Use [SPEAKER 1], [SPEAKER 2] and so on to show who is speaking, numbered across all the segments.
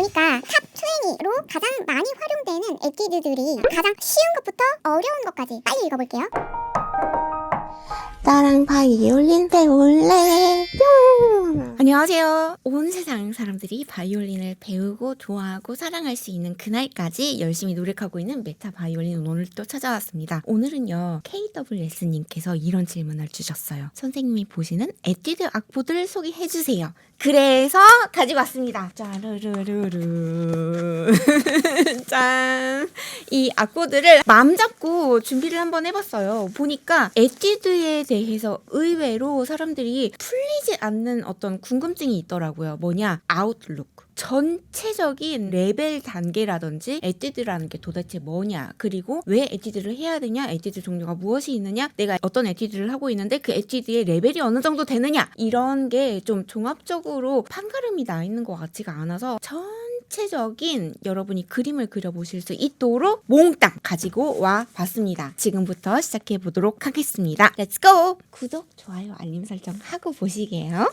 [SPEAKER 1] 보니까 탑20로 가장 많이 활용되는 에뛰드들이 가장 쉬운 것부터 어려운 것까지 빨리 읽어볼게요.
[SPEAKER 2] 나랑 바이올린 배울래? 뿅!
[SPEAKER 3] 안녕하세요. 온 세상 사람들이 바이올린을 배우고 좋아하고 사랑할 수 있는 그날까지 열심히 노력하고 있는 메타 바이올린 오늘 또 찾아왔습니다. 오늘은요, KWS님께서 이런 질문을 주셨어요. 선생님이 보시는 에뛰드 악보들 소개해주세요. 그래서 가지고 왔습니다. 짜르르르르 짠! 이 악보들을 마음 잡고 준비를 한번 해봤어요. 보니까 에뛰드에 대해서 의외로 사람들이 풀리지 않는 어떤 궁금증이 있더라고요. 뭐냐? 아웃룩. 전체적인 레벨 단계라든지 에뛰드라는 게 도대체 뭐냐, 그리고 왜 에뛰드를 해야 되냐, 에뛰드 종류가 무엇이 있느냐, 내가 어떤 에뛰드를 하고 있는데 그 에뛰드의 레벨이 어느 정도 되느냐, 이런 게 좀 종합적으로 판가름이 나 있는 것 같지가 않아서 전체적인 여러분이 그림을 그려보실 수 있도록 몽땅 가지고 와 봤습니다. 지금부터 시작해 보도록 하겠습니다. Let's go! 구독, 좋아요, 알림 설정 하고 보시게요.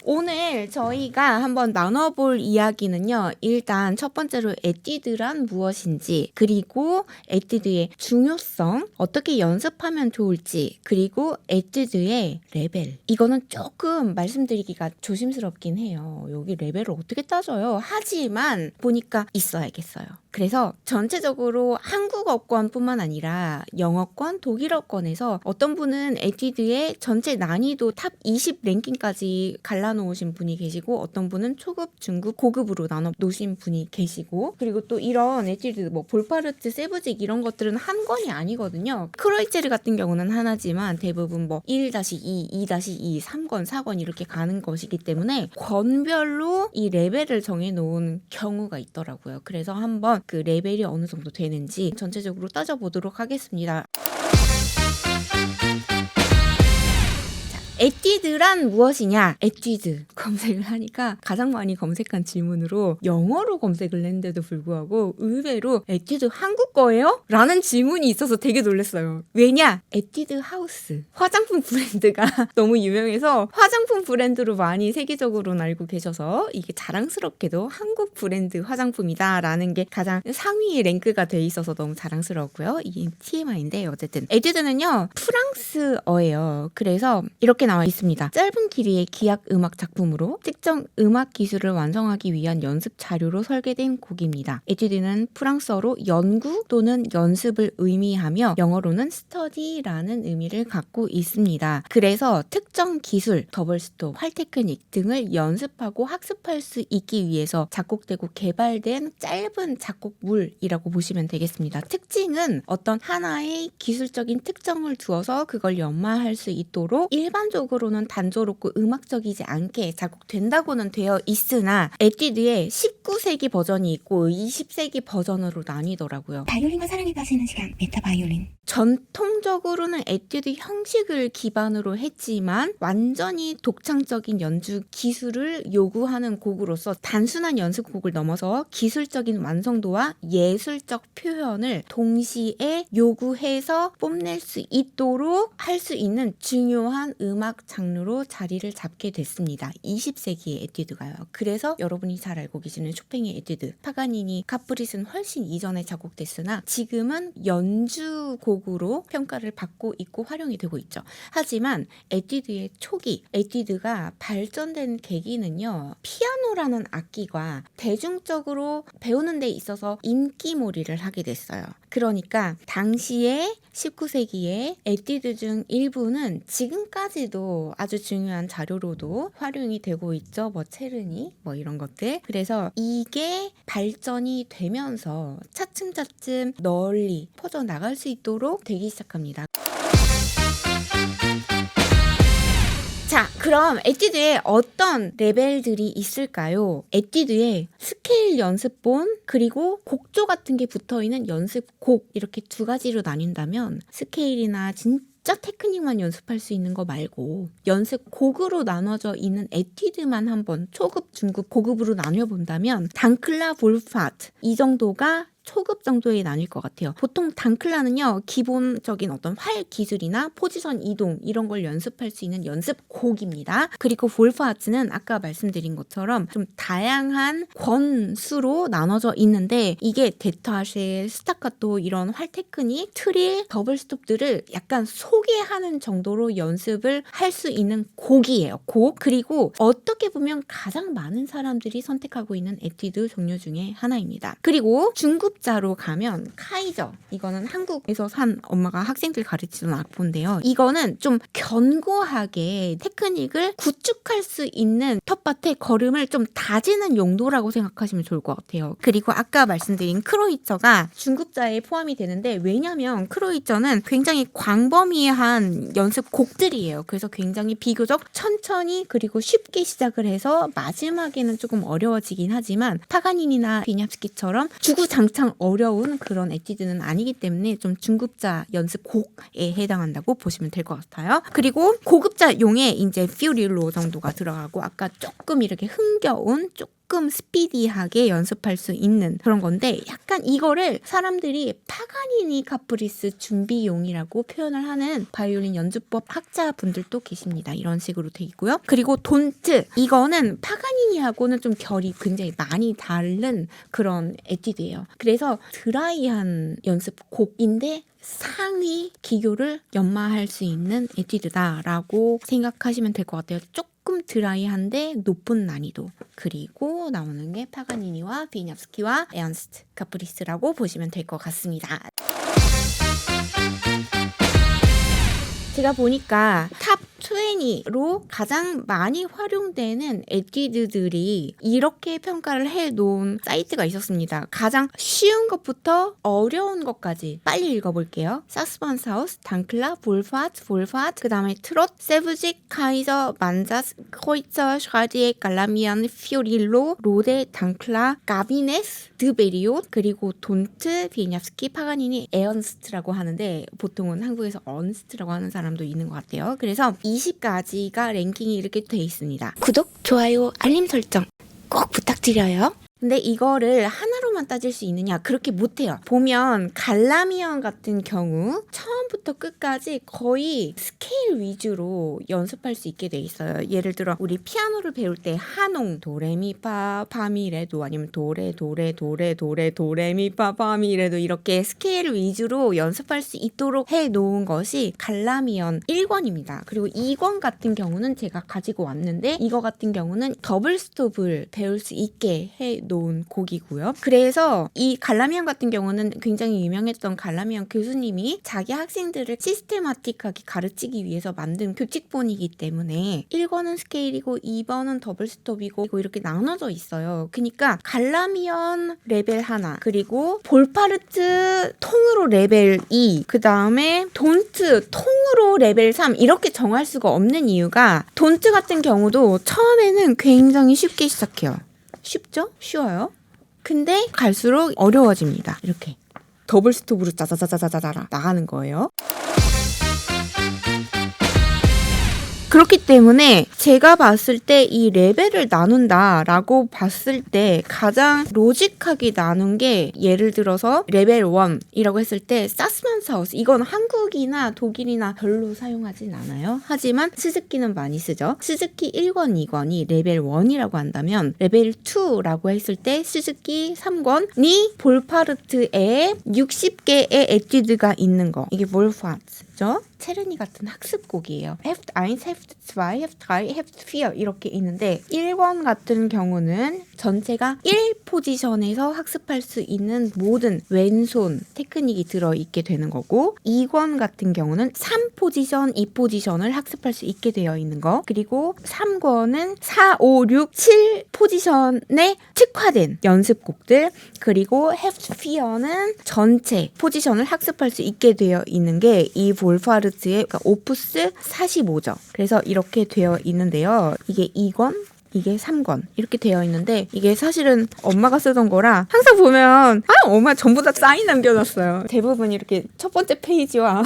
[SPEAKER 3] 오늘 저희가 한번 나눠볼 이야기는요, 일단 첫 번째로 에뛰드란 무엇인지, 그리고 에뛰드의 중요성, 어떻게 연습하면 좋을지, 그리고 에뛰드의 레벨. 이거는 조금 말씀드리기가 조심스럽긴 해요. 여기 레벨을 어떻게 따져요? 하지만 보니까 있어야겠어요. 그래서 전체적으로 한국어권뿐만 아니라 영어권, 독일어권에서 어떤 분은 에뛰드의 전체 난이도 탑 20 랭킹까지 갈라놓으신 분이 계시고, 어떤 분은 초급, 중급, 고급으로 나눠 놓으신 분이 계시고, 그리고 또 이런 에뛰드 뭐 볼파르트, 세부직 이런 것들은 한 권이 아니거든요. 크로이체르 같은 경우는 하나지만 대부분 뭐 1-2, 2-2, 3권, 4권 이렇게 가는 것이기 때문에 권별로 이 레벨을 정해놓은 경우가 있더라고요. 그래서 한번 그 레벨이 어느 정도 되는지 전체적으로 따져보도록 하겠습니다. 에뛰드란 무엇이냐? 에뛰드 검색을 하니까 가장 많이 검색한 질문으로 영어로 검색을 했는데도 불구하고 의외로 에뛰드 한국 거예요? 라는 질문이 있어서 되게 놀랐어요. 왜냐? 에뛰드 하우스 화장품 브랜드가 너무 유명해서 화장품 브랜드로 많이 세계적으로 알고 계셔서 이게 자랑스럽게도 한국 브랜드 화장품이다 라는 게 가장 상위에 랭크가 돼 있어서 너무 자랑스럽고요. 이게 TMI인데 어쨌든 에뛰드는요, 프랑스어예요. 그래서 이렇게 나와 있습니다. 짧은 길이의 기악 음악 작품으로 특정 음악 기술을 완성하기 위한 연습 자료로 설계된 곡입니다. 에뛰드는 프랑스어로 연구 또는 연습을 의미하며 영어로는 study라는 의미를 갖고 있습니다. 그래서 특정 기술, 더블스톱, 활 테크닉 등을 연습하고 학습할 수 있기 위해서 작곡되고 개발된 짧은 작곡물이라고 보시면 되겠습니다. 특징은 어떤 하나의 기술적인 특정을 두어서 그걸 연마할 수 있도록 일반적으로는 단조롭고 음악적이지 않게 작곡된다고는 되어 있으나 에뛰드의 19세기 버전이 있고 20세기 버전으로 나뉘더라고요.
[SPEAKER 2] 바이올린과 사랑에 빠지는 시간, 메타 바이올린.
[SPEAKER 3] 전통적으로는 에뛰드 형식을 기반으로 했지만 완전히 독창적인 연주 기술을 요구하는 곡으로서 단순한 연습곡을 넘어서 기술적인 완성도와 예술적 표현을 동시에 요구해서 뽐낼 수 있도록 할 수 있는 중요한 음악 장르로 자리를 잡게 됐습니다. 20세기의 에뛰드가요. 그래서 여러분이 잘 알고 계시는 쇼팽의 에뛰드, 파가니니, 카프리스는 훨씬 이전에 작곡됐으나 지금은 연주곡으로 평가를 받고 있고 활용이 되고 있죠. 하지만 에뛰드의 초기, 에뛰드가 발전된 계기는요, 피아노라는 악기가 대중적으로 배우는 데 있어서 인기몰이를 하게 됐어요. 그러니까 당시에 19세기에 에뛰드 중 일부는 지금까지도 아주 중요한 자료로도 활용이 되고 있죠. 뭐 체르니 뭐 이런 것들. 그래서 이게 발전이 되면서 차츰차츰 널리 퍼져나갈 수 있도록 되기 시작합니다. 자, 그럼 에뛰드에 어떤 레벨들이 있을까요? 에뛰드에 스케일 연습본, 그리고 곡조 같은 게 붙어있는 연습곡, 이렇게 두 가지로 나뉜다면 스케일이나 진짜 테크닉만 연습할 수 있는 거 말고 연습곡으로 나눠져 있는 에뛰드만 한번 초급, 중급, 고급으로 나눠본다면 단클라 볼파트 이 정도가 초급 정도에 나뉠 것 같아요. 보통 단클라는요, 기본적인 어떤 활 기술이나 포지션 이동 이런 걸 연습할 수 있는 연습곡입니다. 그리고 볼프하츠는 아까 말씀드린 것처럼 좀 다양한 권수로 나눠져 있는데 이게 데타쉘, 스타카토 이런 활 테크닉, 트릴, 더블 스톱들을 약간 소개하는 정도로 연습을 할 수 있는 곡이에요. 곡. 그리고 어떻게 보면 가장 많은 사람들이 선택하고 있는 에뛰드 종류 중에 하나입니다. 그리고 중급자로 가면 카이저. 이거는 한국에서 산 엄마가 학생들 가르치던 악보인데요. 이거는 좀 견고하게 테크닉을 구축할 수 있는 텃밭의 걸음을 좀 다지는 용도라고 생각하시면 좋을 것 같아요. 그리고 아까 말씀드린 크로이처가 중급자에 포함이 되는데 왜냐면 크로이처는 굉장히 광범위한 연습 곡들이에요. 그래서 굉장히 비교적 천천히 그리고 쉽게 시작을 해서 마지막에는 조금 어려워지긴 하지만 파가니니나 비냐프스키처럼 주구장창 어려운 그런 에뛰드는 아니기 때문에 좀 중급자 연습 곡에 해당한다고 보시면 될 것 같아요. 그리고 고급자용에 이제 퓨릴로 정도가 들어가고 아까 조금 이렇게 흥겨운 조금 스피디하게 연습할 수 있는 그런 건데 약간 이거를 사람들이 파가니니 카프리스 준비용이라고 표현을 하는 바이올린 연주법 학자분들도 계십니다. 이런 식으로 돼 있고요. 그리고 돈트 이거는 파가니니하고는 좀 결이 굉장히 많이 다른 그런 에뛰드예요. 그래서 드라이한 연습곡인데 상위 기교를 연마할 수 있는 에뛰드다라고 생각하시면 될 것 같아요. 조금 드라이한데 높은 난이도. 그리고 나오는 게 파가니니와 비냐프스키와 에언스트 카프리스라고 보시면 될 것 같습니다. 제가 보니까 탑 20로 가장 많이 활용되는 에뛰드들이 이렇게 평가를 해놓은 사이트가 있었습니다. 가장 쉬운 것부터 어려운 것까지 빨리 읽어볼게요. 사스반사우스, 단클라, 볼파트, 그 다음에 트롯, 세브직, 카이저, 만자스, 크로이처, 슈라디에, 갈라미안, 피오릴로, 로데, 단클라, 가비네스, 드베리옷, 그리고 돈트, 비냐프스키, 파가니니, 에언스트라고 하는데 보통은 한국에서 언스트라고 하는 사람도 있는 것 같아요. 그래서 20가지가 랭킹이 이렇게 돼 있습니다. 구독, 좋아요, 알림 설정 꼭 부탁드려요. 근데 이거를 하나로만 따질 수 있느냐? 그렇게 못해요. 보면 갈라미언 같은 경우 처음부터 끝까지 거의 스케일 위주로 연습할 수 있게 돼 있어요. 예를 들어 우리 피아노를 배울 때 하농 도레미파 파미레도 아니면 도레미파 파미레도 이렇게 스케일 위주로 연습할 수 있도록 해놓은 것이 갈라미언 1권입니다. 그리고 2권 같은 경우는 제가 가지고 왔는데 이거 같은 경우는 더블 스톱을 배울 수 있게 해놓은 곡이고요. 그래서 이 갈라미언 같은 경우는 굉장히 유명했던 갈라미언 교수님이 자기 학생들을 시스테마틱하게 가르치기 위해서 만든 교칙본이기 때문에 1권은 스케일이고 2번은 더블 스톱이고 이렇게 나눠져 있어요. 그러니까 갈라미언 레벨 하나 그리고 볼파르트 통으로 레벨 2 그 다음에 돈트 통으로 레벨 3 이렇게 정할 수가 없는 이유가 돈트 같은 경우도 처음에는 굉장히 쉽게 시작해요. 쉽죠? 쉬워요. 근데 갈수록 어려워집니다. 이렇게 더블 스톱으로 짜자자자자자라 나가는 거예요. 그렇기 때문에 제가 봤을 때 이 레벨을 나눈다라고 봤을 때 가장 로직하게 나눈 게 예를 들어서 레벨 1이라고 했을 때 사스만사우스 이건 한국이나 독일이나 별로 사용하진 않아요. 하지만 스즈키는 많이 쓰죠. 스즈키 1권, 2권이 레벨 1이라고 한다면 레벨 2라고 했을 때 스즈키 3권이 볼파르트에 60개의 에뛰드가 있는 거. 이게 볼파르트죠. 체르니 같은 학습곡이에요. Heft 1, Heft 2, Heft 3, Heft 4 이렇게 있는데 1권 같은 경우는 전체가 1포지션에서 학습할 수 있는 모든 왼손 테크닉이 들어있게 되는 거고 2권 같은 경우는 3포지션, 2포지션을 학습할 수 있게 되어 있는 거 그리고 3권은 4, 5, 6, 7포지션에 특화된 연습곡들 그리고 Heft 4는 전체 포지션을 학습할 수 있게 되어 있는 게 이 볼파르트의 그러니까 오프스 45죠. 그래서 이렇게 되어 있는데요. 이게 2권, 이게 3권 이렇게 되어 있는데 이게 사실은 엄마가 쓰던 거라 항상 보면 엄마 전부 다 사인 남겨놨어요. 대부분 이렇게 첫 번째 페이지와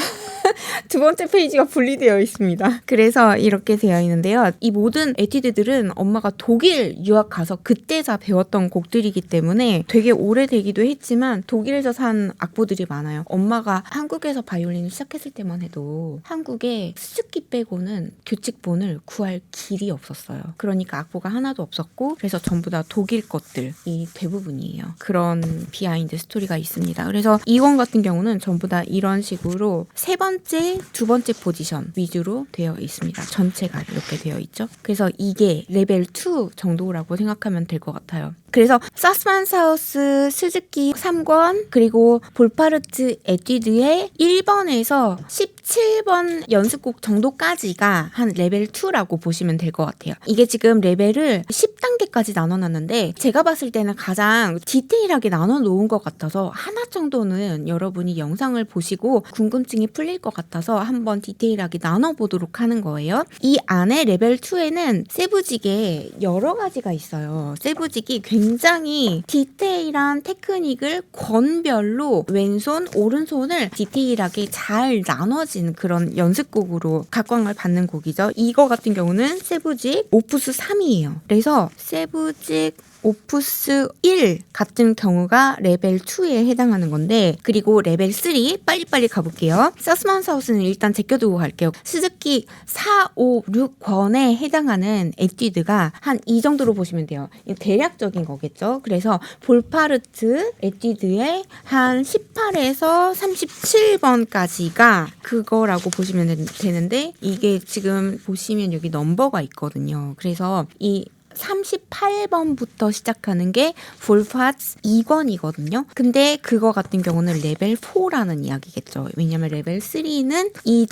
[SPEAKER 3] 두 번째 페이지가 분리되어 있습니다. 그래서 이렇게 되어 있는데요. 이 모든 에뛰드들은 엄마가 독일 유학 가서 그때 다 배웠던 곡들이기 때문에 되게 오래되기도 했지만 독일에서 산 악보들이 많아요. 엄마가 한국에서 바이올린을 시작했을 때만 해도 한국에 수즈키 빼고는 교칙본을 구할 길이 없었어요. 그러니까 악보가 하나도 없었고 그래서 전부 다 독일 것들이 대부분이에요. 그런 비하인드 스토리가 있습니다. 그래서 이권 같은 경우는 전부 다 이런 식으로 세 번째, 두 번째 포지션 위주로 되어 있습니다. 전체가 이렇게 되어 있죠. 그래서 이게 레벨 2 정도라고 생각하면 될 것 같아요. 그래서 사스만사우스 스즈키 3권 그리고 볼파르트 에뛰드의 1번에서 17번 연습곡 정도까지가 한 레벨 2라고 보시면 될 것 같아요. 이게 지금 레벨을 10단계까지 나눠놨는데 제가 봤을 때는 가장 디테일하게 나눠놓은 것 같아서 하나 정도는 여러분이 영상을 보시고 궁금증이 풀릴 것 같아서 한번 디테일하게 나눠보도록 하는 거예요. 이 안에 레벨 2에는 세부직에 여러 가지가 있어요. 세부직이 굉장히 디테일한 테크닉을 권별로 왼손, 오른손을 디테일하게 잘 나눠진 그런 연습곡으로 각광을 받는 곡이죠. 이거 같은 경우는 세부직 오프스 3이에요. 그래서 세부직 오프스 1 같은 경우가 레벨 2에 해당하는 건데 그리고 레벨 3 빨리빨리 가볼게요. 사스만사우스는 일단 제껴두고 갈게요. 스즈키 4, 5, 6권에 해당하는 에뛰드가 한 이 정도로 보시면 돼요. 대략적인 거겠죠. 그래서 볼파르트 에뛰드의 한 18에서 37번까지가 그거라고 보시면 되는데 이게 지금 보시면 여기 넘버가 있거든요. 그래서 이 38번부터 시작하는 게 볼파츠 2권이거든요. 근데 그거 같은 경우는 레벨 4라는 이야기겠죠. 왜냐면 레벨 3는 이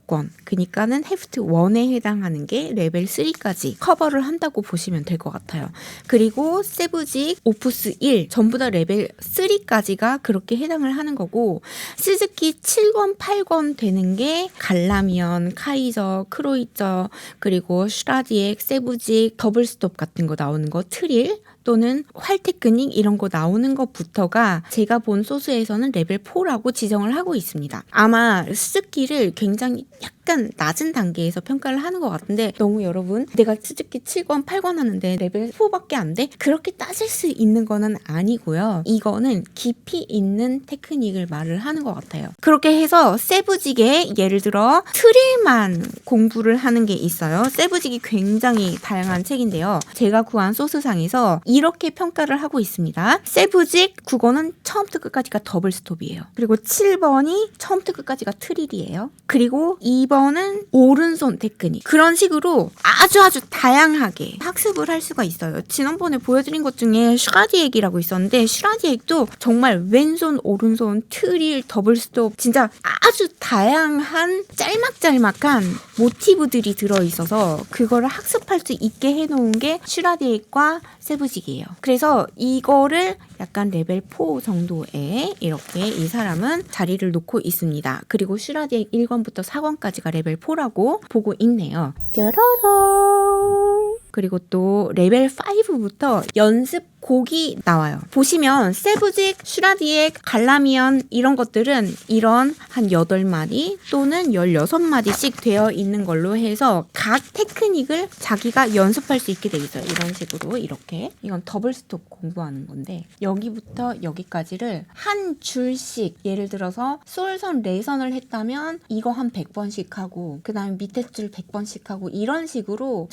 [SPEAKER 3] 권, 그러니까는 헤프트 1에 해당하는 게 레벨 3까지 커버를 한다고 보시면 될 것 같아요. 그리고 세부직, 오프스 1 전부 다 레벨 3까지가 그렇게 해당을 하는 거고 스즈키 7권, 8권 되는 게 갈라미언, 카이저, 크로이저 그리고 슈라디엑, 세부직, 더블스톱 같은 거 나오는 거 트릴 또는 활테크닉 이런 거 나오는 것부터가 제가 본 소스에서는 레벨 4라고 지정을 하고 있습니다. 아마 스즈키를 굉장히 약간 낮은 단계에서 평가를 하는 것 같은데 너무 여러분 내가 스즈키 7권, 8권 하는데 레벨 4밖에 안 돼? 그렇게 따질 수 있는 거는 아니고요. 이거는 깊이 있는 테크닉을 말을 하는 것 같아요. 그렇게 해서 세부직에 예를 들어 트릴만 공부를 하는 게 있어요. 세부직이 굉장히 다양한 책인데요. 제가 구한 소스상에서 이렇게 평가를 하고 있습니다. 세부직 9권은 처음부터 끝까지가 더블 스톱이에요. 그리고 7번이 처음부터 끝까지가 트릴이에요. 그리고 2번은 오른손 테크닉. 그런 식으로 아주 다양하게 학습을 할 수가 있어요. 지난번에 보여드린 것 중에 슈라디엑이라고 있었는데 슈라디엑도 정말 왼손, 오른손, 트릴, 더블 스톱 진짜 아주 다양한 짤막짤막한 모티브들이 들어있어서 그거를 학습할 수 있게 해놓은 게 슈라디엑과 세부직이에요. 그래서 이거를 약간 레벨 4 정도에 이렇게 이 사람은 자리를 놓고 있습니다. 그리고 슈라디엑 1권부터 4권까지가 레벨 4라고 보고 있네요. 짜라란. 그리고 또 레벨 5부터 연습 곡이 나와요. 보시면 세부직, 슈라디엑, 갈라미언 이런 것들은 이런 한 8마디 또는 16마디씩 되어 있는 걸로 해서 각 테크닉을 자기가 연습할 수 있게 돼 있어요. 이런 식으로 이렇게. 이건 더블 스톱 공부하는 건데 여기부터 여기까지를 한 줄씩 예를 들어서 솔선, 레선을 했다면 이거 한 100번씩 하고 그 다음에 밑에 줄 100번씩 하고 이런 식으로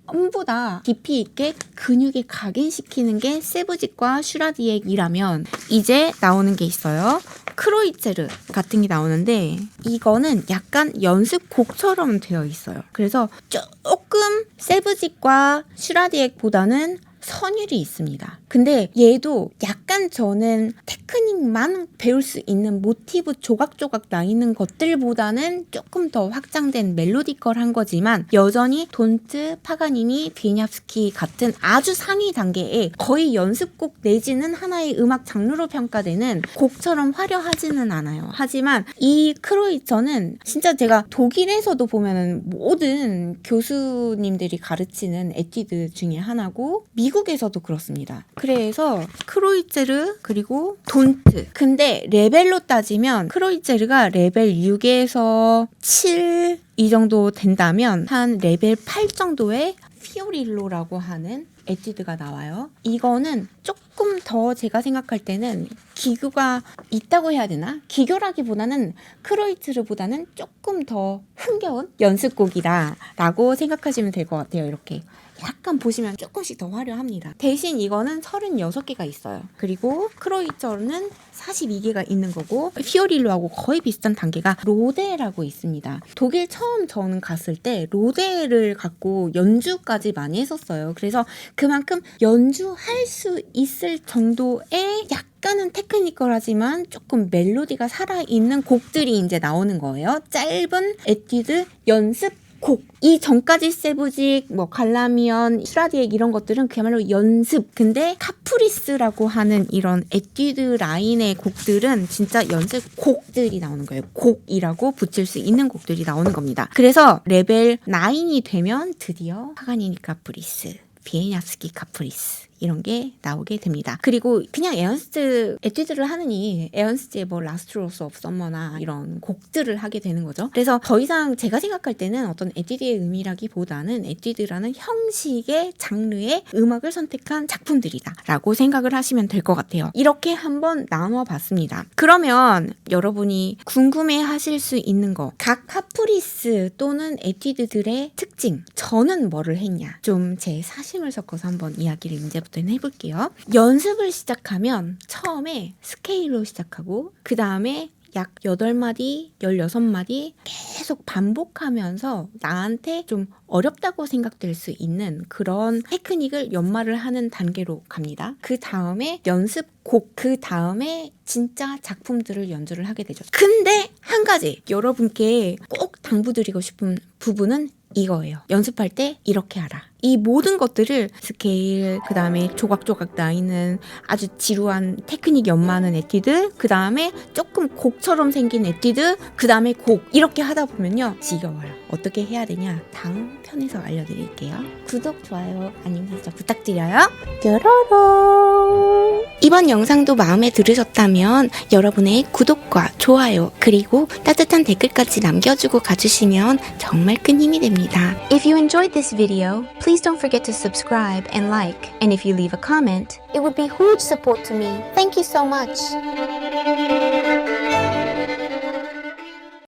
[SPEAKER 3] 전부 다 깊이 있게 근육에 각인시키는 게 세부직과 슈라디엑이라면 이제 나오는 게 있어요. 크로이체르 같은 게 나오는데 이거는 약간 연습곡처럼 되어 있어요. 그래서 조금 세부직과 슈라디엑보다는 선율이 있습니다. 근데 얘도 약간 저는 테크닉만 배울 수 있는 모티브 조각조각 나 있는 것들보다는 조금 더 확장된 멜로디컬한 거지만 여전히 돈트, 파가니니, 비냐프스키 같은 아주 상위 단계의 거의 연습곡 내지는 하나의 음악 장르로 평가되는 곡처럼 화려하지는 않아요. 하지만 이 크로이처는 진짜 제가 독일에서도 보면은 모든 교수님들이 가르치는 에뛰드 중에 하나고 미국에서도 그렇습니다. 그래서 크로이체르 그리고 돈트. 근데 레벨로 따지면 크로이체르가 레벨 6에서 7 이 정도 된다면 한 레벨 8 정도의 피오릴로라고 하는 에뛰드가 나와요. 이거는 조금 더 제가 생각할 때는 기교가 있다고 해야 되나? 기교라기보다는 크로이체르보다는 조금 더 흥겨운 연습곡이다라고 생각하시면 될 것 같아요. 이렇게 약간 보시면 조금씩 더 화려합니다. 대신 이거는 36개가 있어요. 그리고 크로이처는 42개가 있는 거고 피오릴로하고 거의 비슷한 단계가 로데라고 있습니다. 독일 처음 저는 갔을 때 로데를 갖고 연주까지 많이 했었어요. 그래서 그만큼 연주할 수 있을 정도의 약간은 테크니컬하지만 조금 멜로디가 살아있는 곡들이 이제 나오는 거예요. 짧은 에뛰드 연습 곡. 이 전까지 세부직, 갈라미언, 슈라디엑 이런 것들은 그야말로 연습. 근데 카프리스라고 하는 이런 에뛰드 라인의 곡들은 진짜 연습 곡들이 나오는 거예요. 곡이라고 붙일 수 있는 곡들이 나오는 겁니다. 그래서 레벨 9이 되면 드디어 파가니니 카프리스, 비에냐프스키 카프리스 이런 게 나오게 됩니다. 그리고 그냥 에언스트 에뛰드를 하느니 에언스트의 라스트로스 오브 썸머나 이런 곡들을 하게 되는 거죠. 그래서 더 이상 제가 생각할 때는 어떤 에뛰드의 의미라기보다는 에뛰드라는 형식의 장르의 음악을 선택한 작품들이다 라고 생각을 하시면 될 것 같아요. 이렇게 한번 나눠봤습니다. 그러면 여러분이 궁금해 하실 수 있는 거, 각 카프리스 또는 에뛰드들의 특징, 저는 뭐를 했냐, 좀 제 사심을 섞어서 한번 이야기를 이제부터 해볼게요. 연습을 시작하면 처음에 스케일로 시작하고 그 다음에 약 8마디, 16마디 계속 반복하면서 나한테 좀 어렵다고 생각될 수 있는 그런 테크닉을 연마를 하는 단계로 갑니다. 그 다음에 연습곡, 그 다음에 진짜 작품들을 연주를 하게 되죠. 근데 한 가지 여러분께 꼭 당부드리고 싶은 부분은 이거예요. 연습할 때 이렇게 하라. 이 모든 것들을 스케일, 그 다음에 조각조각 나 있는 아주 지루한 테크닉 연마하는 에뛰드, 그 다음에 조금 곡처럼 생긴 에뛰드, 그 다음에 곡 이렇게 하다 보면요 지겨워요. 어떻게 해야 되냐? 다음 편에서 알려드릴게요. 구독, 좋아요, 알림 설정 부탁드려요. 뾰로롱. 이번 영상도 마음에 들으셨다면 여러분의 구독과 좋아요 그리고 따뜻한 댓글까지 남겨주고 가주시면 정말 큰 힘이 됩니다.
[SPEAKER 2] If you enjoyed this video, please don't forget to subscribe and like. And if you leave a comment,
[SPEAKER 1] It would be huge support to me. Thank you so much.